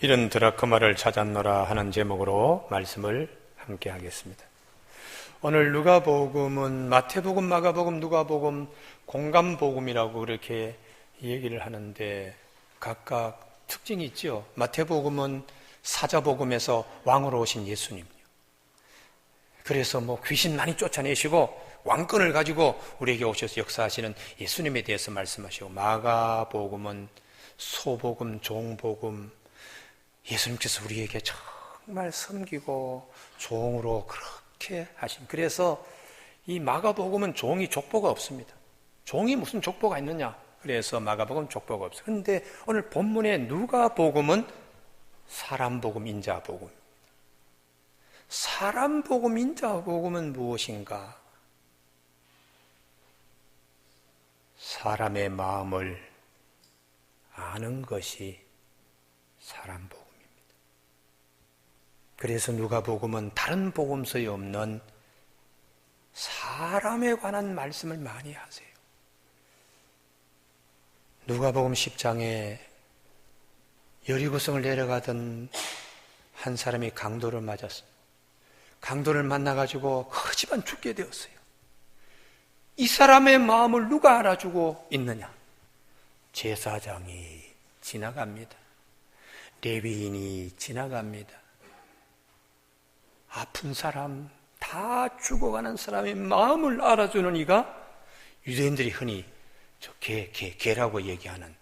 이런 드라크마를 찾았노라 하는 제목으로 말씀을 함께 하겠습니다. 오늘 누가복음은 마태복음, 마가복음, 누가복음, 공감복음이라고 그렇게 얘기를 하는데 각각 특징이 있죠. 마태복음은 사자복음에서 왕으로 오신 예수님, 그래서 귀신 많이 쫓아내시고 왕권을 가지고 우리에게 오셔서 역사하시는 예수님에 대해서 말씀하시고, 마가복음은 소복음, 종복음, 예수님께서 우리에게 정말 섬기고 종으로 그렇게 하신. 그래서 이 마가복음은 종이 족보가 없습니다. 종이 무슨 족보가 있느냐? 그래서 마가복음은 족보가 없어요. 그런데 오늘 본문의 누가복음은 사람복음, 인자복음. 사람복음, 인자복음은 무엇인가? 사람의 마음을 아는 것이 사람복음입니다. 그래서 누가복음은 다른 복음서에 없는 사람에 관한 말씀을 많이 하세요. 누가복음 10장에 여리고성을 내려가던 한 사람이 강도를 맞았어요. 강도를 만나가지고 그 집안 죽게 되었어요. 이 사람의 마음을 누가 알아주고 있느냐? 제사장이 지나갑니다. 레위인이 지나갑니다. 아픈 사람, 다 죽어가는 사람의 마음을 알아주는 이가 유대인들이 흔히 개라고 얘기하는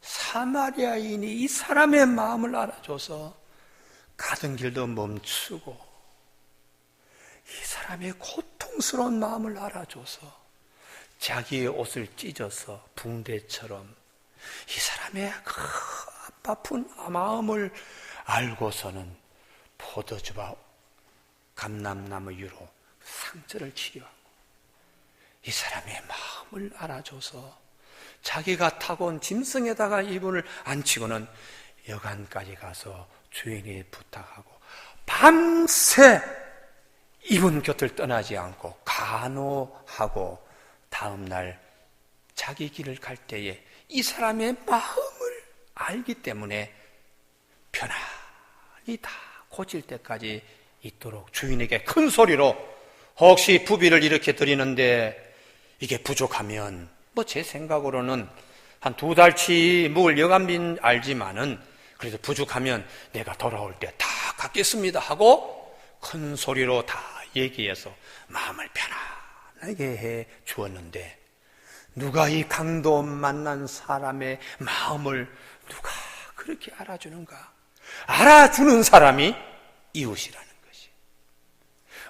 사마리아인이 이 사람의 마음을 알아줘서 가던 길도 멈추고 이 사람의 고통스러운 마음을 알아줘서 자기의 옷을 찢어서 붕대처럼 이 사람의 그 아픈 마음을 알고서는 포도주와 감람나무유로 상처를 치료하고 이 사람의 마음을 알아줘서 자기가 타고 온 짐승에다가 이분을 앉히고는 여관까지 가서 주인이 부탁하고 밤새 이분 곁을 떠나지 않고 간호하고 다음날 자기 길을 갈 때에 이 사람의 마음을 알기 때문에 편안히 다 고칠 때까지 있도록 주인에게 큰 소리로, 혹시 부비를 이렇게 드리는데 이게 부족하면 제 생각으로는 한 2달치 묵을 여간빈 알지만은 그래도 부족하면 내가 돌아올 때 다 갚겠습니다 하고 큰 소리로 다 얘기해서 마음을 편안하게 해 주었는데, 누가 이 강도 만난 사람의 마음을 누가 그렇게 알아주는가? 알아주는 사람이 이웃이라는 것이.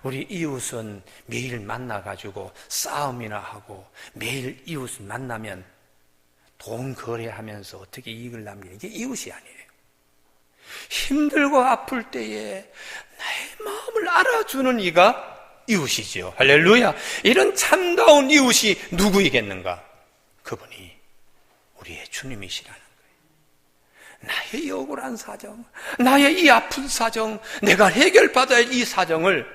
우리 이웃은 매일 만나가지고 싸움이나 하고 매일 이웃 만나면 돈 거래하면서 어떻게 이익을 남기는 게 이웃이 아니에요. 힘들고 아플 때에 나의 마음을 알아주는 이가 이웃이지요. 할렐루야. 이런 참다운 이웃이 누구이겠는가? 그분이 우리의 주님이시라는 거예요. 나의 이 억울한 사정, 나의 이 아픈 사정, 내가 해결받아야 할 이 사정을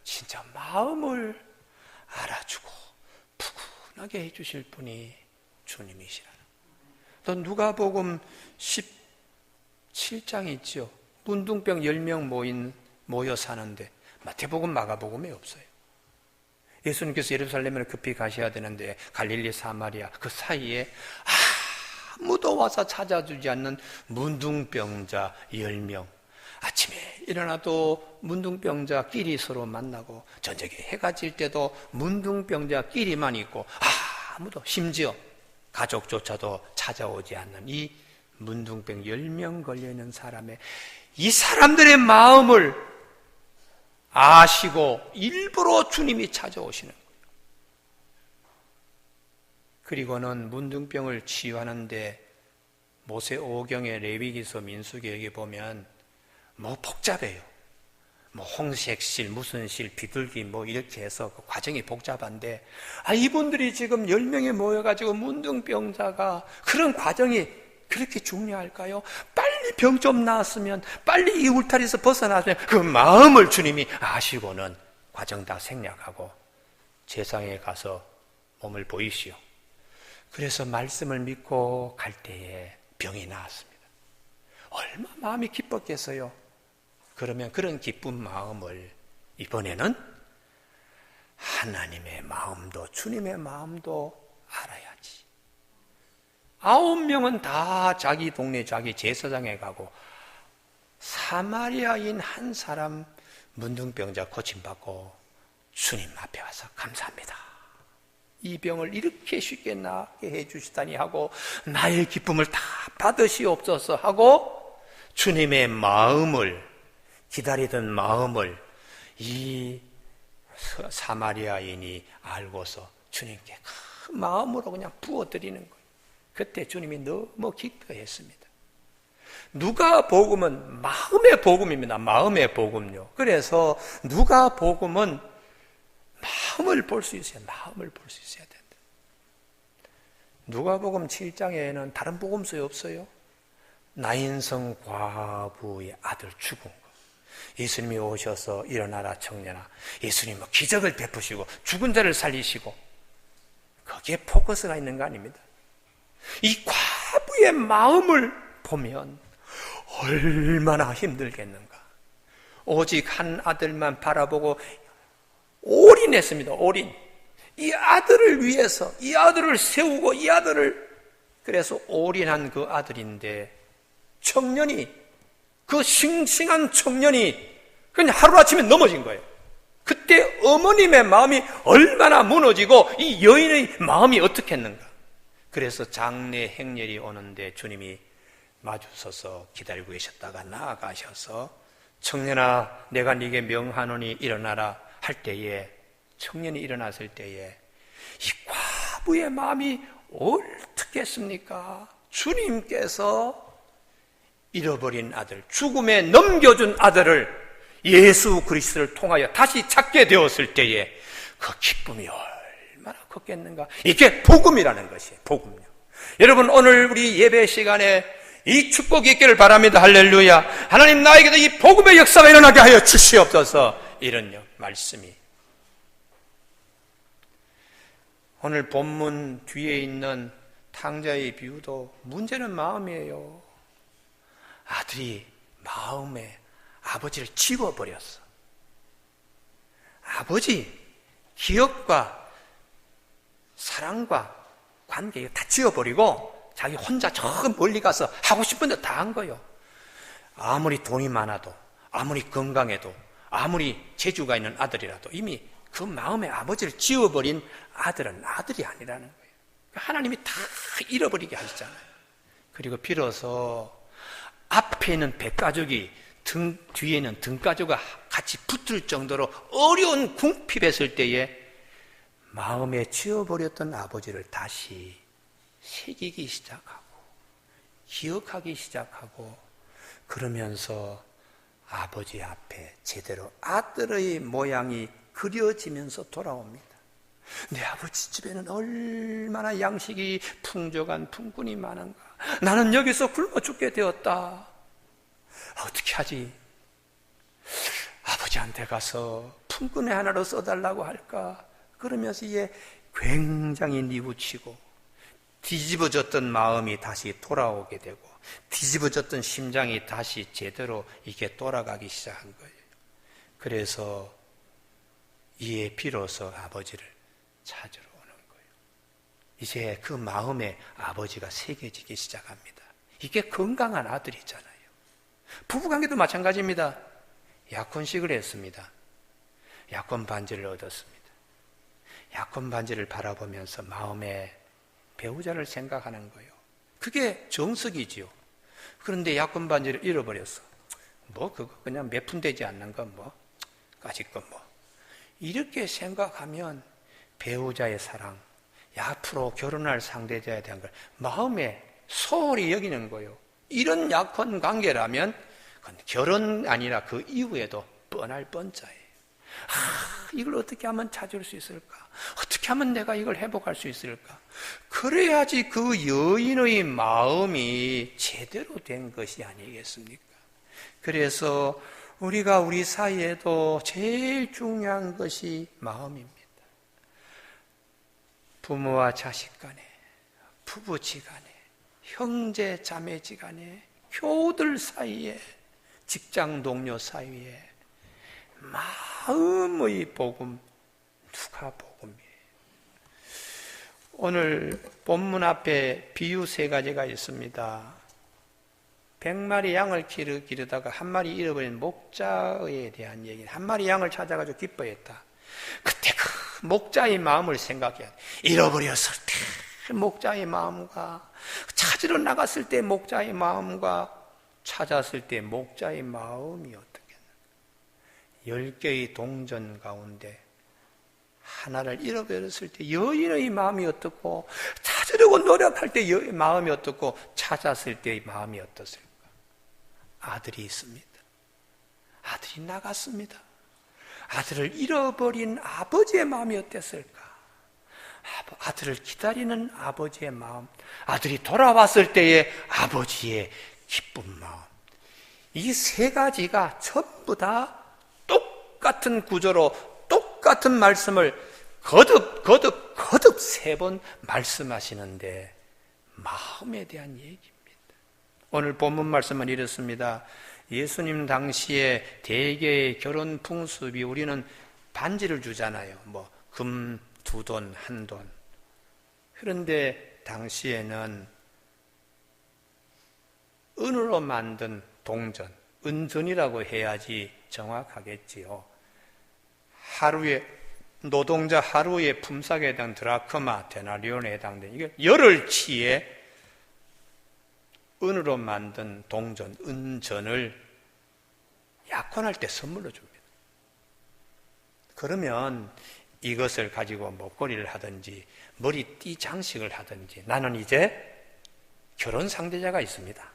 진짜 마음을 알아주고 푸근하게 해주실 분이 주님이시라는 거예요. 또 누가복음 17장 있죠. 문둥병 10명 모여 사는데 마태복음, 마가복음에 없어요. 예수님께서 예루살렘을 급히 가셔야 되는데 갈릴리, 사마리아 그 사이에 아무도 와서 찾아주지 않는 문둥병자 10명, 아침에 일어나도 문둥병자끼리 서로 만나고 저녁에 해가 질 때도 문둥병자끼리만 있고 아무도, 심지어 가족조차도 찾아오지 않는 이 문둥병 10명 걸려있는 사람의, 이 사람들의 마음을 아시고 일부러 주님이 찾아오시는 거예요. 그리고는 문둥병을 치유하는데 모세 5경의 레위기서, 민수기에 보면 복잡해요. 홍색실, 무슨 실, 비둘기 이렇게 해서 그 과정이 복잡한데, 이분들이 지금 10명이 모여가지고 문둥병자가, 그런 과정이 그렇게 중요할까요? 빨리 병 좀 나았으면, 빨리 이 울타리에서 벗어났으면, 그 마음을 주님이 아시고는 과정 다 생략하고 제상에 가서 몸을 보이시오. 그래서 말씀을 믿고 갈 때에 병이 나았습니다. 얼마나 마음이 기뻤겠어요. 그러면 그런 기쁜 마음을 이번에는 하나님의 마음도 주님의 마음도 알아야지. 9명은 다 자기 동네 자기 제사장에 가고 사마리아인 한 사람 문둥병자 고침받고 주님 앞에 와서 감사합니다. 이 병을 이렇게 쉽게 낫게 해주시다니 하고 나의 기쁨을 다 받으시옵소서 하고 주님의 마음을 기다리던 마음을 이 사마리아인이 알고서 주님께 큰 마음으로 그냥 부어드리는 거예요. 그때 주님이 너무 기뻐했습니다. 누가복음은 마음의 복음입니다. 마음의 복음요. 그래서 누가복음은 마음을 볼 수 있어요. 마음을 볼 수 있어야 된다. 누가복음 7장에는 다른 복음서에 없어요. 나인성 과부의 아들 죽은 거. 예수님이 오셔서 일어나라 청년아. 예수님은 기적을 베푸시고 죽은 자를 살리시고 거기에 포커스가 있는 거 아닙니다. 이 과부의 마음을 보면 얼마나 힘들겠는가. 오직 한 아들만 바라보고 올인했습니다. 올인. 이 아들을 위해서 이 아들을 세우고 이 아들을 그래서 올인한 그 아들인데 청년이 그 싱싱한 청년이 그냥 하루아침에 넘어진 거예요. 그때 어머님의 마음이 얼마나 무너지고 이 여인의 마음이 어떻겠는가. 그래서 장례 행렬이 오는데 주님이 마주서서 기다리고 계셨다가 나아가셔서 청년아 내가 네게 명하노니 일어나라 할 때에 청년이 일어났을 때에 이 과부의 마음이 어떻겠습니까? 주님께서 잃어버린 아들, 죽음에 넘겨준 아들을 예수 그리스도를 통하여 다시 찾게 되었을 때에 그 기쁨이 얼마나 컸겠는가. 이게 복음이라는 것이에요. 복음요. 여러분 오늘 우리 예배 시간에 이 축복이 있기를 바랍니다. 할렐루야. 하나님 나에게도 이 복음의 역사가 일어나게 하여 주시옵소서. 이런 말씀이 오늘 본문 뒤에 있는 탕자의 비유도 문제는 마음이에요. 아들이 마음에 아버지를 지워버렸어. 아버지 기억과 사랑과 관계 다 지워버리고 자기 혼자 저 멀리 가서 하고 싶은 데 다 한 거예요. 아무리 돈이 많아도 아무리 건강해도 아무리 재주가 있는 아들이라도 이미 그 마음에 아버지를 지워버린 아들은 아들이 아니라는 거예요. 하나님이 다 잃어버리게 하시잖아요. 그리고 비로소 앞에 있는 백가죽이 등 뒤에는 등가죽과 같이 붙을 정도로 어려운 궁핍했을 때에 마음에 지워버렸던 아버지를 다시 새기기 시작하고 기억하기 시작하고 그러면서 아버지 앞에 제대로 아들의 모양이 그려지면서 돌아옵니다. 내 아버지 집에는 얼마나 양식이 풍족한 품꾼이 많은가. 나는 여기서 굶어 죽게 되었다. 어떻게 하지? 아버지한테 가서 품꾼의 하나로 써달라고 할까? 그러면서 이게 굉장히 뉘우치고 뒤집어졌던 마음이 다시 돌아오게 되고 뒤집어졌던 심장이 다시 제대로 이게 돌아가기 시작한 거예요. 그래서 이에 비로소 아버지를 찾으러 오는 거예요. 이제 그 마음에 아버지가 새겨지기 시작합니다. 이게 건강한 아들이잖아요. 부부관계도 마찬가지입니다. 약혼식을 했습니다. 약혼 반지를 얻었습니다. 약혼 반지를 바라보면서 마음에 배우자를 생각하는 거예요. 그게 정석이지요. 그런데 약혼 반지를 잃어버렸어. 뭐 그거 그냥 몇 푼 되지 않는 건 뭐 까짓 건 뭐 이렇게 생각하면 배우자의 사랑, 앞으로 결혼할 상대자에 대한 걸 마음에 소홀히 여기는 거예요. 이런 약혼 관계라면 그건 결혼 아니라 그 이후에도 뻔할 뻔자예요. 이걸 어떻게 하면 찾을 수 있을까? 어떻게 하면 내가 이걸 회복할 수 있을까? 그래야지 그 여인의 마음이 제대로 된 것이 아니겠습니까? 그래서 우리가 우리 사이에도 제일 중요한 것이 마음입니다. 부모와 자식 간에, 부부지간에, 형제 자매지간에, 교우들 사이에, 직장 동료 사이에 마음의 복음, 누가복음이에요. 오늘 본문 앞에 비유 3가지가 있습니다. 100마리 양을 기르다가 한 마리 잃어버린 목자에 대한 얘기. 한 마리 양을 찾아가지고 기뻐했다. 그때 그 목자의 마음을 생각해야 돼. 잃어버렸을 때 목자의 마음과, 찾으러 나갔을 때 목자의 마음과, 찾았을 때 목자의 마음이 어떻겠나. 10개의 동전 가운데 하나를 잃어버렸을 때 여인의 마음이 어떻고, 찾으려고 노력할 때 마음이 어떻고, 찾았을 때의 마음이 어떻습니까? 아들이 있습니다. 아들이 나갔습니다. 아들을 잃어버린 아버지의 마음이 어땠을까? 아들을 기다리는 아버지의 마음, 아들이 돌아왔을 때의 아버지의 기쁜 마음. 이 3가지가 전부 다 똑같은 구조로 똑같은 말씀을 거듭 3번 말씀하시는데, 마음에 대한 얘기입니다. 오늘 본문 말씀은 이렇습니다. 예수님 당시에 대개의 결혼 풍습이, 우리는 반지를 주잖아요. 금 2돈, 1돈. 그런데 당시에는 은으로 만든 동전, 은전이라고 해야지 정확하겠지요. 하루에, 노동자 하루의 품삯에 해당 드라크마, 데나리온에 해당되는, 이게 열흘치의 은으로 만든 동전, 은전을 약혼할 때 선물로 줍니다. 그러면 이것을 가지고 목걸이를 하든지 머리띠 장식을 하든지, 나는 이제 결혼 상대자가 있습니다.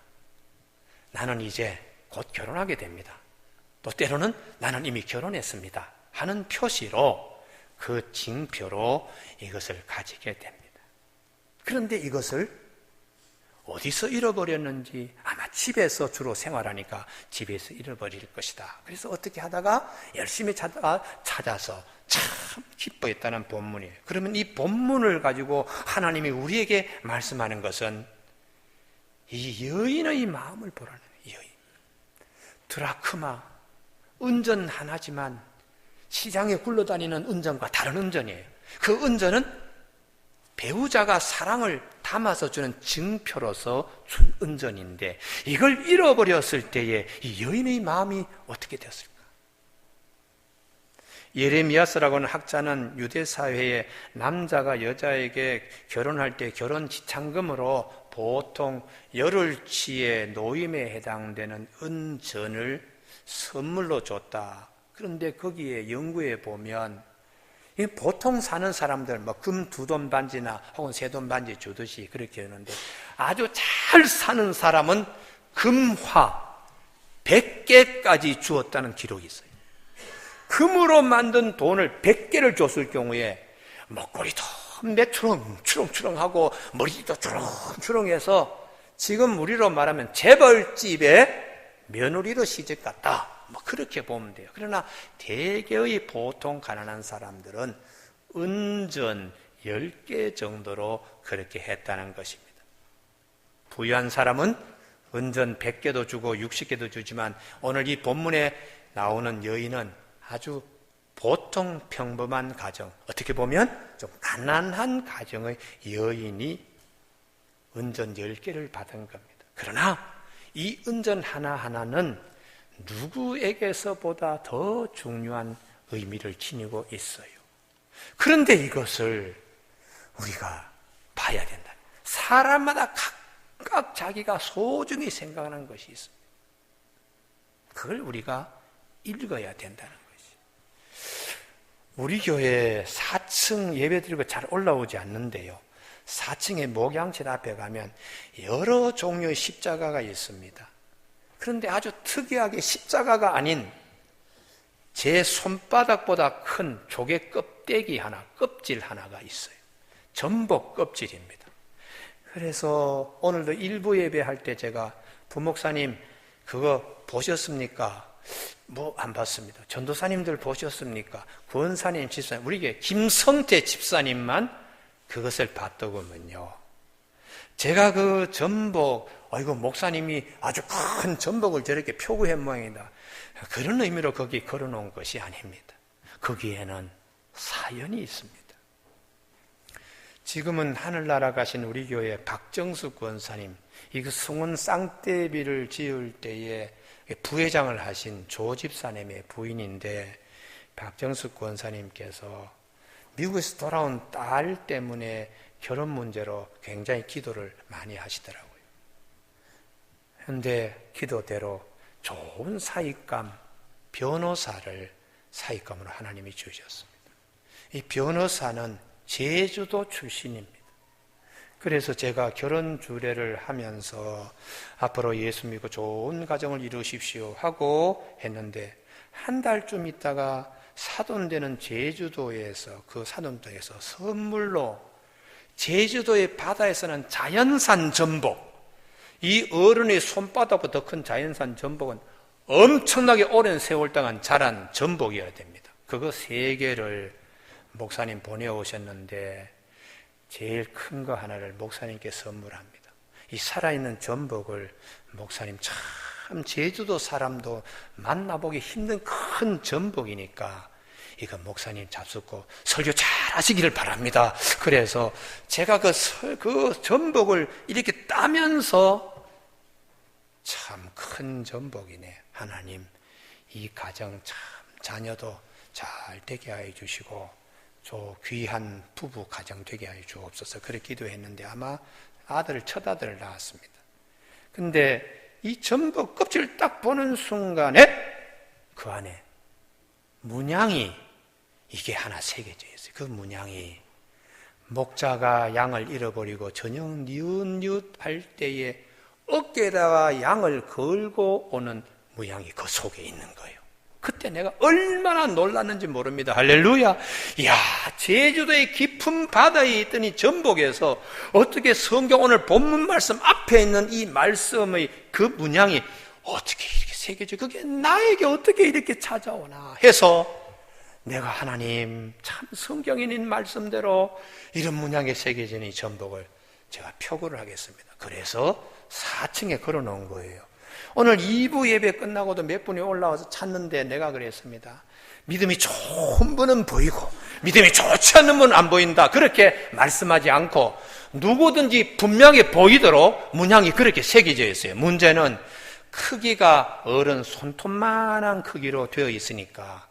나는 이제 곧 결혼하게 됩니다. 또 때로는 나는 이미 결혼했습니다 하는 표시로, 그 징표로 이것을 가지게 됩니다. 그런데 이것을 어디서 잃어버렸는지, 아마 집에서 주로 생활하니까 집에서 잃어버릴 것이다. 그래서 어떻게 하다가 열심히 찾아서 참 기뻐했다는 본문이에요. 그러면 이 본문을 가지고 하나님이 우리에게 말씀하는 것은 이 여인의 마음을 보라는 거예요. 여인. 드라크마, 은전 하나지만 시장에 굴러다니는 은전과 다른 은전이에요. 그 은전은 배우자가 사랑을 담아서 주는 증표로서 준 은전인데, 이걸 잃어버렸을 때에 이 여인의 마음이 어떻게 되었을까? 예레미야서라고는 학자는 유대 사회에 남자가 여자에게 결혼할 때 결혼 지참금으로 보통 열흘치의 노임에 해당되는 은전을 선물로 줬다. 그런데 거기에 연구해 보면 보통 사는 사람들, 금 2돈 반지나 혹은 3돈 반지 주듯이 그렇게 하는데, 아주 잘 사는 사람은 금화 100개까지 주었다는 기록이 있어요. 금으로 만든 돈을 100개를 줬을 경우에 목걸이도 추렁추렁하고 머리도 추렁추렁해서 지금 우리로 말하면 재벌집에 며느리로 시집 갔다, 그렇게 보면 돼요. 그러나 대개의 보통 가난한 사람들은 은전 10개 정도로 그렇게 했다는 것입니다. 부유한 사람은 은전 100개도 주고 60개도 주지만, 오늘 이 본문에 나오는 여인은 아주 보통 평범한 가정, 어떻게 보면 좀 가난한 가정의 여인이 은전 10개를 받은 겁니다. 그러나 이 은전 하나하나는 누구에게서보다 더 중요한 의미를 지니고 있어요. 그런데 이것을 우리가 봐야 된다. 사람마다 각각 자기가 소중히 생각하는 것이 있습니다. 그걸 우리가 읽어야 된다는 것이. 우리 교회 4층 예배드리고 잘 올라오지 않는데요, 4층의 목양실 앞에 가면 여러 종류의 십자가가 있습니다. 그런데 아주 특이하게 십자가가 아닌 제 손바닥보다 큰 조개 껍데기 하나, 껍질 하나가 있어요. 전복 껍질입니다. 그래서 오늘도 일부 예배할 때 제가 부목사님 그거 보셨습니까? 안 봤습니다. 전도사님들 보셨습니까? 권사님, 집사님, 우리에게 김성태 집사님만 그것을 봤더군요. 제가 그 전복, 아이고, 목사님이 아주 큰 전복을 저렇게 표구한 모양이다. 그런 의미로 거기 걸어놓은 것이 아닙니다. 거기에는 사연이 있습니다. 지금은 하늘나라 가신 우리 교회 박정숙 권사님, 이 승원 쌍대비를 지을 때에 부회장을 하신 조 집사님의 부인인데, 박정숙 권사님께서 미국에서 돌아온 딸 때문에 결혼 문제로 굉장히 기도를 많이 하시더라고요. 그런데 기도대로 좋은 사익감, 변호사를 사익감으로 하나님이 주셨습니다. 이 변호사는 제주도 출신입니다. 그래서 제가 결혼 주례를 하면서 앞으로 예수 믿고 좋은 가정을 이루십시오 하고 했는데, 한 달쯤 있다가 사돈되는 제주도에서, 그 사돈댁에서 선물로 제주도의 바다에서는 자연산 전복, 이 어른의 손바닥보다 더 큰 자연산 전복은 엄청나게 오랜 세월 동안 자란 전복이어야 됩니다. 그거 3개를 목사님 보내오셨는데 제일 큰 거 하나를 목사님께 선물합니다. 이 살아있는 전복을 목사님, 참 제주도 사람도 만나보기 힘든 큰 전복이니까 이거 목사님 잡숫고 설교 잘 하시기를 바랍니다. 그래서 제가 그 전복을 이렇게 따면서 참 큰 전복이네. 하나님, 이 가정 참 자녀도 잘 되게 하여 주시고 저 귀한 부부 가정 되게 하여 주옵소서. 그렇게 기도했는데 아마 첫 아들을 낳았습니다. 근데 이 전복 껍질을 딱 보는 순간에 그 안에 문양이 이게 하나 새겨져 있어요. 그 문양이 목자가 양을 잃어버리고 저녁 니웃니웃 할 때에 어깨에다가 양을 걸고 오는 문양이 그 속에 있는 거예요. 그때 내가 얼마나 놀랐는지 모릅니다. 할렐루야. 이야, 제주도의 깊은 바다에 있던 이 전복에서 어떻게 성경 오늘 본문 말씀 앞에 있는 이 말씀의 그 문양이 어떻게 이렇게 새겨져, 그게 나에게 어떻게 이렇게 찾아오나 해서 내가 하나님, 참 성경에 있는 말씀대로 이런 문양에 새겨진 이 전복을 제가 표구를 하겠습니다. 그래서 4층에 걸어놓은 거예요. 오늘 2부 예배 끝나고도 몇 분이 올라와서 찾는데 내가 그랬습니다. 믿음이 좋은 분은 보이고 믿음이 좋지 않은 분은 안 보인다. 그렇게 말씀하지 않고 누구든지 분명히 보이도록 문양이 그렇게 새겨져 있어요. 문제는 크기가 어른 손톱만한 크기로 되어 있으니까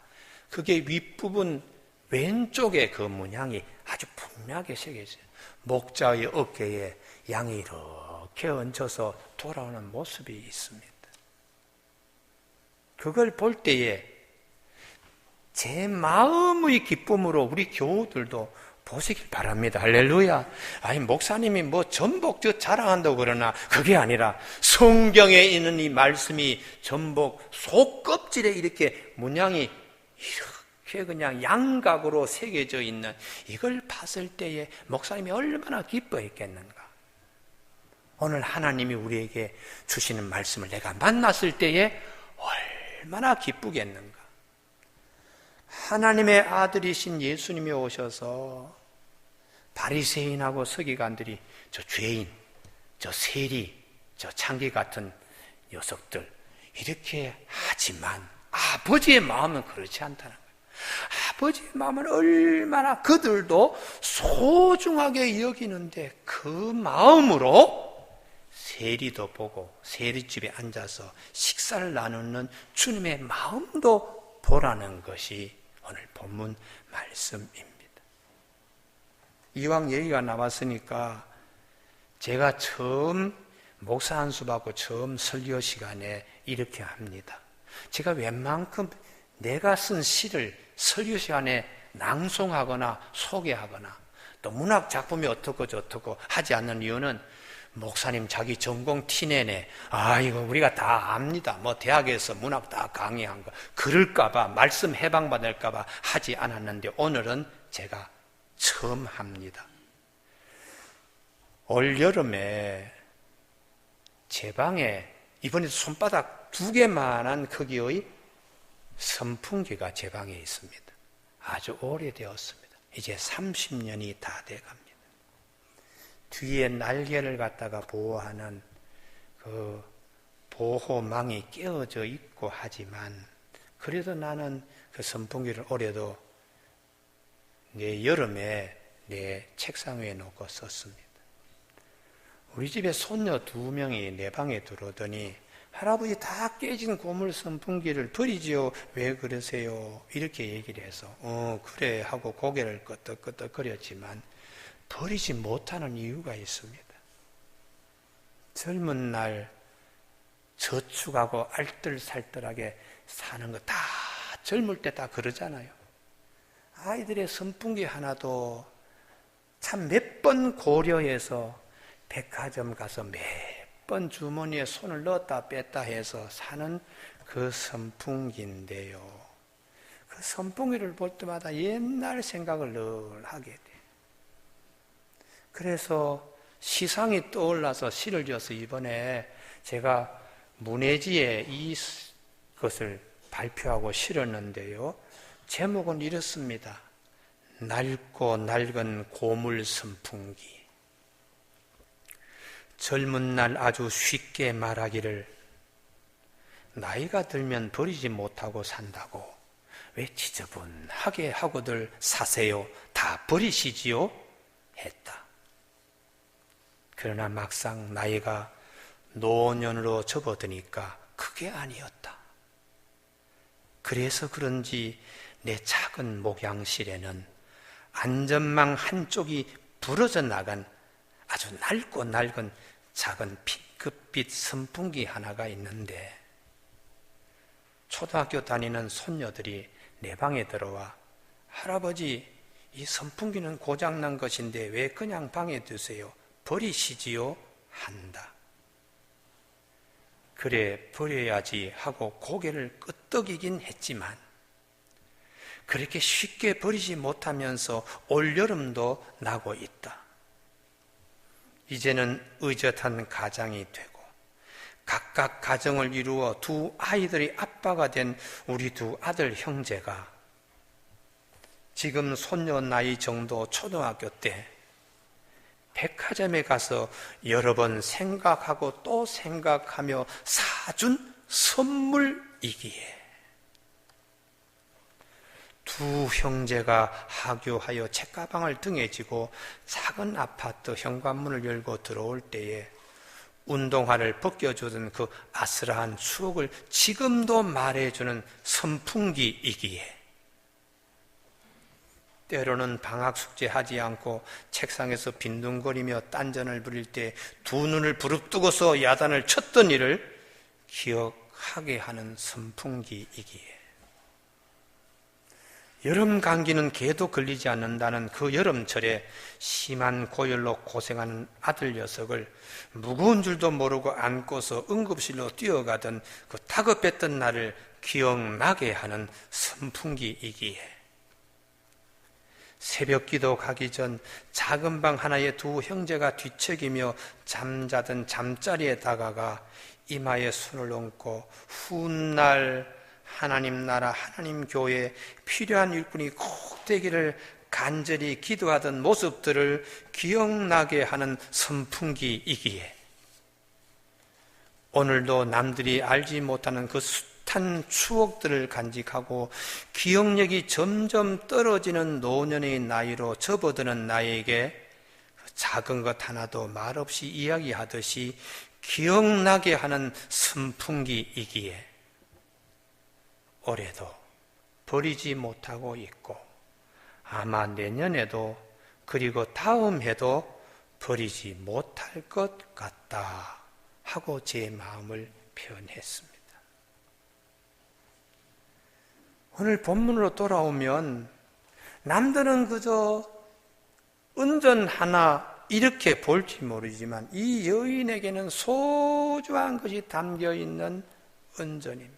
그게 윗부분 왼쪽에 그 문양이 아주 분명하게 새겨져요. 목자의 어깨에 양이 이렇게 얹혀서 돌아오는 모습이 있습니다. 그걸 볼 때에 제 마음의 기쁨으로 우리 교우들도 보시길 바랍니다. 할렐루야. 아니, 목사님이 뭐 전복 자랑한다고 그러나 그게 아니라 성경에 있는 이 말씀이 전복 속껍질에 이렇게 문양이 이렇게 그냥 양각으로 새겨져 있는 이걸 봤을 때에 목사님이 얼마나 기뻐했겠는가. 오늘 하나님이 우리에게 주시는 말씀을 내가 만났을 때에 얼마나 기쁘겠는가. 하나님의 아들이신 예수님이 오셔서 바리새인하고 서기관들이 저 죄인, 저 세리, 저 창기 같은 녀석들 이렇게 하지만 아버지의 마음은 그렇지 않다는 거예요. 아버지의 마음은 얼마나 그들도 소중하게 여기는데 그 마음으로 세리도 보고 세리집에 앉아서 식사를 나누는 주님의 마음도 보라는 것이 오늘 본문 말씀입니다. 이왕 얘기가 나왔으니까 제가 처음 목사 한 수 받고 처음 설교 시간에 이렇게 합니다. 제가 웬만큼 내가 쓴 시를 설교 시간에 낭송하거나 소개하거나 또 문학 작품이 어떻고 저떻고 하지 않는 이유는 목사님 자기 전공 티내네. 이거 우리가 다 압니다. 뭐 대학에서 문학 다 강의한 거. 그럴까봐 말씀 해방받을까봐 하지 않았는데 오늘은 제가 처음 합니다. 올 여름에 제 방에 이번에도 손바닥 2개만한 크기의 선풍기가 제 방에 있습니다. 아주 오래되었습니다. 이제 30년이 다 돼갑니다. 뒤에 날개를 갖다가 보호하는 그 보호망이 끼어져 있고 하지만 그래도 나는 그 선풍기를 올해도 내 여름에 내 책상 위에 놓고 썼습니다. 우리 집에 손녀 2명이 내 방에 들어오더니 할아버지 다 깨진 고물 선풍기를 버리지요. 왜 그러세요? 이렇게 얘기를 해서 그래 하고 고개를 끄덕끄덕거렸지만 버리지 못하는 이유가 있습니다. 젊은 날 저축하고 알뜰살뜰하게 사는 거 다 젊을 때 다 그러잖아요. 아이들의 선풍기 하나도 참 몇 번 고려해서 백화점 가서 매번 주머니에 손을 넣었다 뺐다 해서 사는 그 선풍기인데요. 그 선풍기를 볼 때마다 옛날 생각을 늘 하게 돼요. 그래서 시상이 떠올라서 시를 지어서 이번에 제가 문해지에 이것을 발표하고 실었는데요. 제목은 이렇습니다. 낡고 낡은 고물 선풍기. 젊은 날 아주 쉽게 말하기를 나이가 들면 버리지 못하고 산다고 왜 지저분하게 하고들 사세요? 다 버리시지요? 했다. 그러나 막상 나이가 노년으로 접어드니까 그게 아니었다. 그래서 그런지 내 작은 목양실에는 안전망 한쪽이 부러져 나간 아주 낡고 낡은 작은 핑크빛 선풍기 하나가 있는데 초등학교 다니는 손녀들이 내 방에 들어와 할아버지 이 선풍기는 고장난 것인데 왜 그냥 방에 두세요? 버리시지요? 한다. 그래 버려야지 하고 고개를 끄덕이긴 했지만 그렇게 쉽게 버리지 못하면서 올여름도 나고 있다. 이제는 의젓한 가장이 되고 각각 가정을 이루어 2 아이들의 아빠가 된 우리 2 아들 형제가 지금 손녀 나이 정도 초등학교 때 백화점에 가서 여러 번 생각하고 또 생각하며 사준 선물이기에 2 형제가 하교하여 책가방을 등에 지고 작은 아파트 현관문을 열고 들어올 때에 운동화를 벗겨주던 그 아슬한 추억을 지금도 말해주는 선풍기이기에 때로는 방학 숙제하지 않고 책상에서 빈둥거리며 딴전을 부릴 때 2 눈을 부릅뜨고서 야단을 쳤던 일을 기억하게 하는 선풍기이기에 여름 감기는 개도 걸리지 않는다는 그 여름철에 심한 고열로 고생하는 아들 녀석을 무거운 줄도 모르고 안고서 응급실로 뛰어가던 그 다급했던 날을 기억나게 하는 선풍기이기에 새벽기도 가기 전 작은 방 하나에 2 형제가 뒤척이며 잠자던 잠자리에 다가가 이마에 손을 얹고 훗날 하나님 나라 하나님 교회에 필요한 일꾼이 꼭 되기를 간절히 기도하던 모습들을 기억나게 하는 선풍기이기에 오늘도 남들이 알지 못하는 그 숱한 추억들을 간직하고 기억력이 점점 떨어지는 노년의 나이로 접어드는 나에게 작은 것 하나도 말없이 이야기하듯이 기억나게 하는 선풍기이기에 올해도 버리지 못하고 있고 아마 내년에도 그리고 다음 해도 버리지 못할 것 같다 하고 제 마음을 표현했습니다. 오늘 본문으로 돌아오면 남들은 그저 은전 하나 이렇게 볼지 모르지만 이 여인에게는 소중한 것이 담겨있는 은전입니다.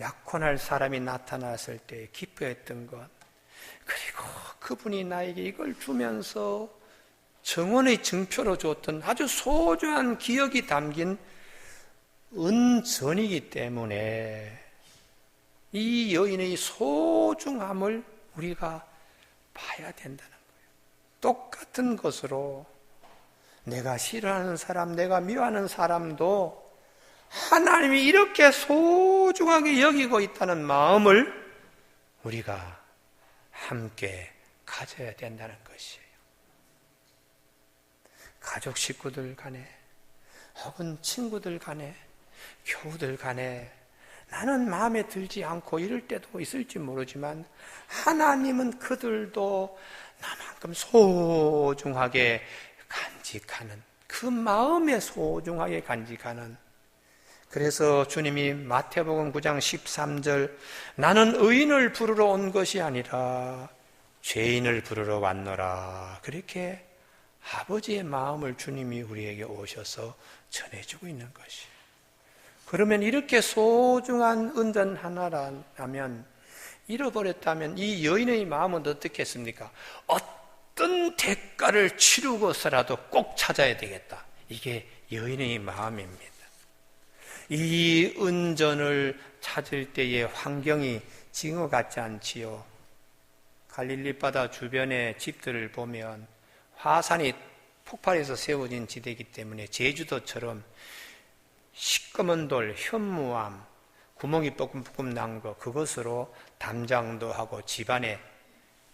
약혼할 사람이 나타났을 때 기뻐했던 것, 그리고 그분이 나에게 이걸 주면서 정원의 증표로 줬던 아주 소중한 기억이 담긴 은전이기 때문에 이 여인의 소중함을 우리가 봐야 된다는 거예요. 똑같은 것으로 내가 싫어하는 사람, 내가 미워하는 사람도 하나님이 이렇게 소중하게 여기고 있다는 마음을 우리가 함께 가져야 된다는 것이에요. 가족 식구들 간에 혹은 친구들 간에 교우들 간에 나는 마음에 들지 않고 이럴 때도 있을지 모르지만 하나님은 그들도 나만큼 소중하게 간직하는, 그 마음에 소중하게 간직하는, 그래서 주님이 마태복음 9장 13절 나는 의인을 부르러 온 것이 아니라 죄인을 부르러 왔노라, 그렇게 아버지의 마음을 주님이 우리에게 오셔서 전해주고 있는 것이에요. 그러면 이렇게 소중한 은전 하나라면, 잃어버렸다면 이 여인의 마음은 어떻겠습니까? 어떤 대가를 치르고서라도 꼭 찾아야 되겠다. 이게 여인의 마음입니다. 이 은전을 찾을 때의 환경이 징어 같지 않지요. 갈릴리 바다 주변의 집들을 보면 화산이 폭발해서 세워진 지대이기 때문에 제주도처럼 시꺼먼 돌, 현무암, 구멍이 뻐끔뻐끔 난 거, 그것으로 담장도 하고 집안에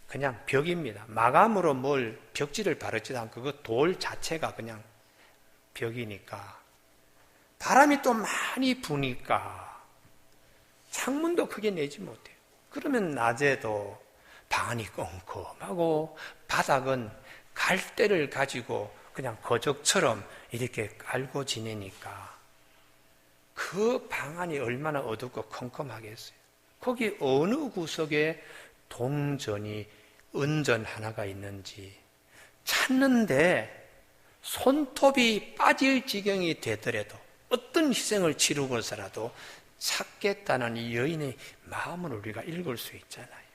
그냥 벽입니다. 마감으로 뭘 벽지를 바르지도 않고 그 돌 자체가 그냥 벽이니까 바람이 또 많이 부니까 창문도 크게 내지 못해요. 그러면 낮에도 방안이 껌껌하고 바닥은 갈대를 가지고 그냥 거적처럼 이렇게 깔고 지내니까 그 방안이 얼마나 어둡고 컴컴하겠어요. 거기 어느 구석에 동전이, 은전 하나가 있는지 찾는데 손톱이 빠질 지경이 되더라도 어떤 희생을 치르고서라도 찾겠다는 이 여인의 마음을 우리가 읽을 수 있잖아요.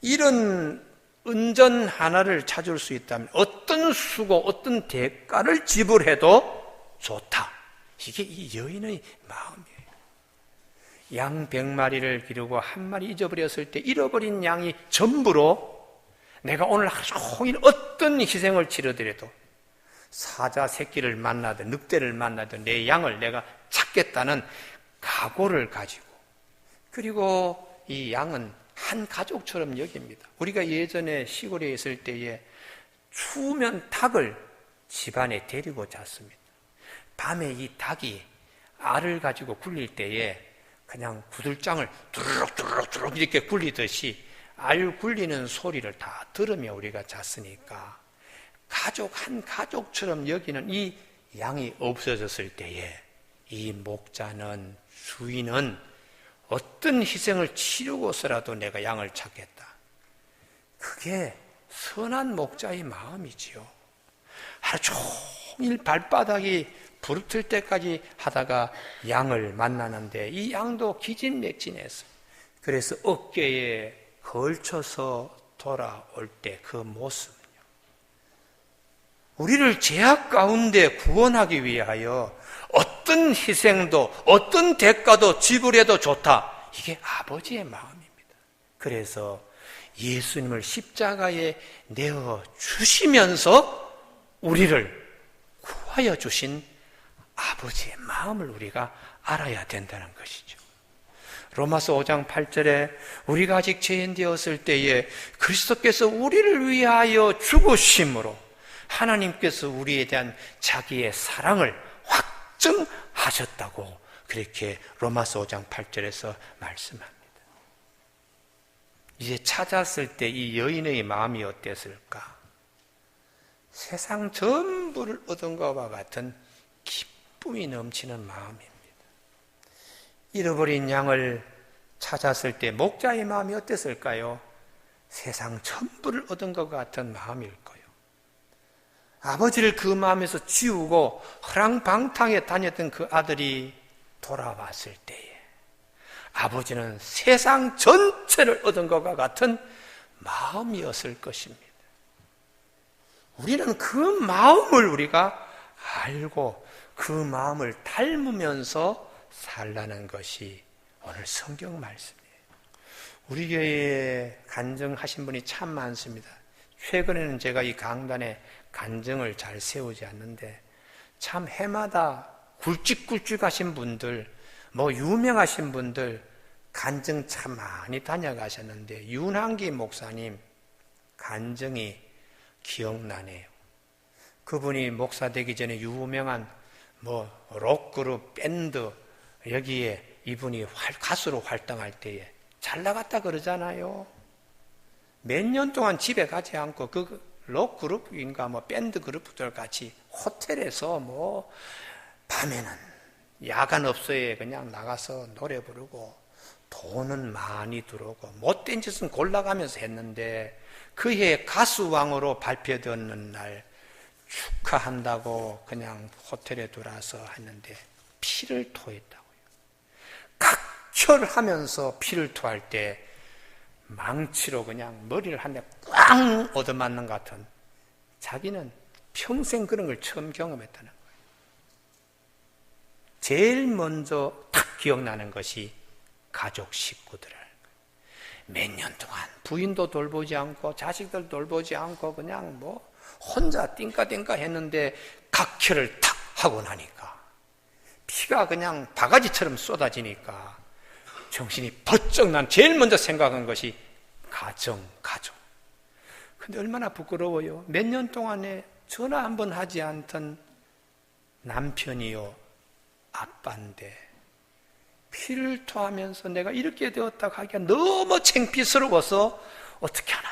이런 은전 하나를 찾을 수 있다면 어떤 수고, 어떤 대가를 지불해도 좋다. 이게 이 여인의 마음이에요. 양 100마리를 기르고 한 마리 잊어버렸을 때 잃어버린 양이 전부로 내가 오늘 하루 종일 어떤 희생을 치르더라도 사자 새끼를 만나든 늑대를 만나든 내 양을 내가 찾겠다는 각오를 가지고, 그리고 이 양은 한 가족처럼 여깁니다. 우리가 예전에 시골에 있을 때에 추우면 닭을 집안에 데리고 잤습니다. 밤에 이 닭이 알을 가지고 굴릴 때에 그냥 구들장을 두루룩 이렇게 굴리듯이 알 굴리는 소리를 다 들으며 우리가 잤으니까 가족 한 가족처럼 여기는 이 양이 없어졌을 때에 이 목자는, 주인은 어떤 희생을 치르고서라도 내가 양을 찾겠다. 그게 선한 목자의 마음이지요. 하루 종일 발바닥이 부르틀 때까지 하다가 양을 만나는데 이 양도 기진맥진해서, 그래서 어깨에 걸쳐서 돌아올 때 그 모습은요, 우리를 죄악 가운데 구원하기 위하여 어떤 희생도 어떤 대가도 지불해도 좋다. 이게 아버지의 마음입니다. 그래서 예수님을 십자가에 내어 주시면서 우리를 구하여 주신 아버지의 마음을 우리가 알아야 된다는 것이죠. 로마서 5장 8절에 우리가 아직 죄인 되었을 때에 그리스도께서 우리를 위하여 죽으심으로 하나님께서 우리에 대한 자기의 사랑을 확증하셨다고 그렇게 로마서 5장 8절에서 말씀합니다. 이제 찾았을 때 이 여인의 마음이 어땠을까? 세상 전부를 얻은 것과 같은 기쁨이 넘치는 마음입니다. 잃어버린 양을 찾았을 때 목자의 마음이 어땠을까요? 세상 전부를 얻은 것 같은 마음일 거예요. 아버지를 그 마음에서 지우고 허랑방탕에 다녔던 그 아들이 돌아왔을 때에 아버지는 세상 전체를 얻은 것과 같은 마음이었을 것입니다. 우리는 그 마음을 우리가 알고 그 마음을 닮으면서 살라는 것이 오늘 성경 말씀이에요. 우리 교회에 간증하신 분이 참 많습니다. 최근에는 제가 이 강단에 간증을 잘 세우지 않는데 참 해마다 굵직굵직하신 분들, 유명하신 분들 간증 참 많이 다녀가셨는데 윤한기 목사님 간증이 기억나네요. 그분이 목사 되기 전에 유명한 록그룹 밴드 여기에 이분이 가수로 활동할 때에 잘 나갔다 그러잖아요. 몇 년 동안 집에 가지 않고 그 록그룹인가 밴드 그룹들 같이 호텔에서 밤에는 야간업소에 그냥 나가서 노래 부르고 돈은 많이 들어오고 못된 짓은 골라가면서 했는데 그 해 가수왕으로 발표되는 날 축하한다고 그냥 호텔에 들어와서 했는데 피를 토했다고요. 각혈하면서 피를 토할 때 망치로 그냥 머리를 한 대 꽝 얻어맞는 것 같은, 자기는 평생 그런 걸 처음 경험했다는 거예요. 제일 먼저 딱 기억나는 것이 가족 식구들. 몇 년 동안 부인도 돌보지 않고 자식들 돌보지 않고 그냥 혼자 띵까띵까 했는데 각혈을 탁 하고 나니까 피가 그냥 바가지처럼 쏟아지니까 정신이 번쩍 난 제일 먼저 생각한 것이 가정. 근데 얼마나 부끄러워요. 몇 년 동안에 전화 한 번 하지 않던 남편이요, 아빠인데 피를 토하면서 내가 이렇게 되었다고 하기가 너무 창피스러워서 어떻게 하나.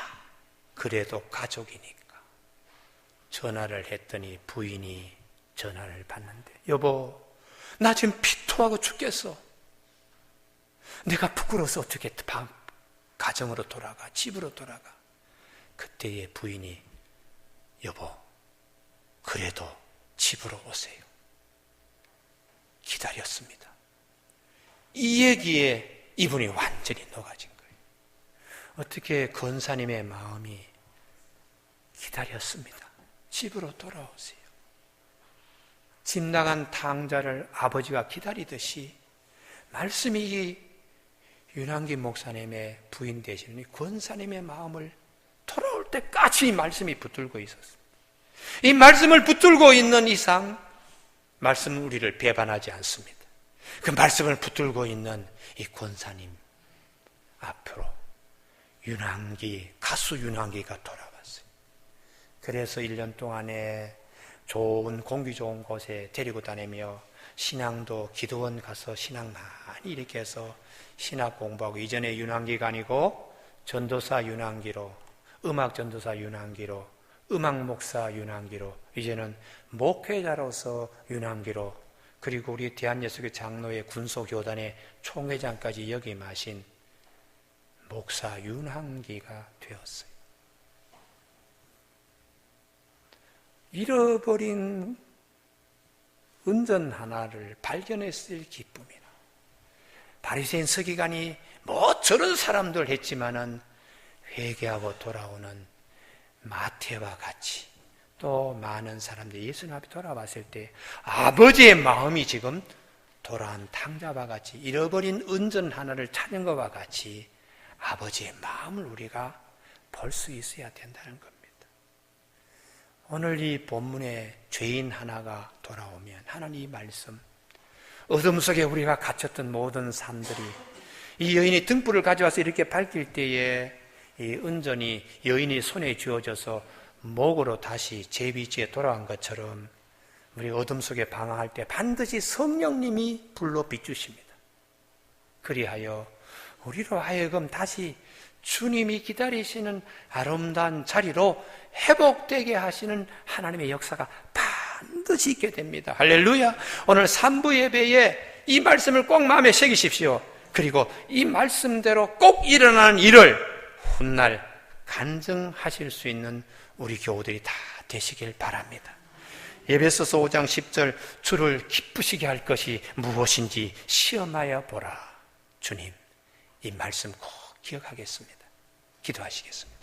그래도 가족이니까 전화를 했더니 부인이 전화를 받는데, 여보, 나 지금 피 토하고 죽겠어. 내가 부끄러워서 어떻게 가정으로 돌아가, 집으로 돌아가. 그때의 부인이, 여보, 그래도 집으로 오세요. 기다렸습니다. 이 얘기에 이분이 완전히 녹아진 거예요. 어떻게 권사님의 마음이 기다렸습니다. 집으로 돌아오세요. 집 나간 탕자를 아버지가 기다리듯이 말씀이 윤한기 목사님의 부인 되시는 권사님의 마음을 돌아올 때까지 이 말씀이 붙들고 있었습니다. 이 말씀을 붙들고 있는 이상 말씀은 우리를 배반하지 않습니다. 그 말씀을 붙들고 있는 이 권사님 앞으로 가수 윤한기가 돌아왔어요. 그래서 1년 동안에 좋은 공기 좋은 곳에 데리고 다니며 신앙도 기도원 가서 신앙 많이 이렇게 해서 신학 공부하고, 이전에 윤한기가 아니고 전도사 윤한기로, 음악 전도사 윤한기로, 음악 목사 윤한기로, 이제는 목회자로서 윤한기로, 그리고 우리 대한예수교 장로회 군소교단의 총회장까지 역임하신 목사 윤한기가 되었어요. 잃어버린 은전 하나를 발견했을 기쁨이나, 바리새인 서기관이 저런 사람들 했지만은 회개하고 돌아오는 마태와 같이 또 많은 사람들이 예수님 앞에 돌아왔을 때 아버지의 마음이 지금 돌아온 탕자와 같이, 잃어버린 은전 하나를 찾은 것과 같이 아버지의 마음을 우리가 볼 수 있어야 된다는 겁니다. 오늘 이 본문에 죄인 하나가 돌아오면 하나님 이 말씀, 어둠 속에 우리가 갇혔던 모든 삶들이 이 여인이 등불을 가져와서 이렇게 밝힐 때에 이 은전이 여인이 손에 쥐어져서 목으로 다시 제 위치에 돌아간 것처럼 우리 어둠 속에 방황할 때 반드시 성령님이 불로 비추십니다. 그리하여 우리로 하여금 다시 주님이 기다리시는 아름다운 자리로 회복되게 하시는 하나님의 역사가 반드시 있게 됩니다. 할렐루야. 오늘 3부 예배에 이 말씀을 꼭 마음에 새기십시오. 그리고 이 말씀대로 꼭 일어나는 일을 훗날 간증하실 수 있는 우리 교우들이 다 되시길 바랍니다. 에베소서 5장 10절, 주를 기쁘시게 할 것이 무엇인지 시험하여 보라. 주님, 이 말씀 꼭 기억하겠습니다. 기도하시겠습니다.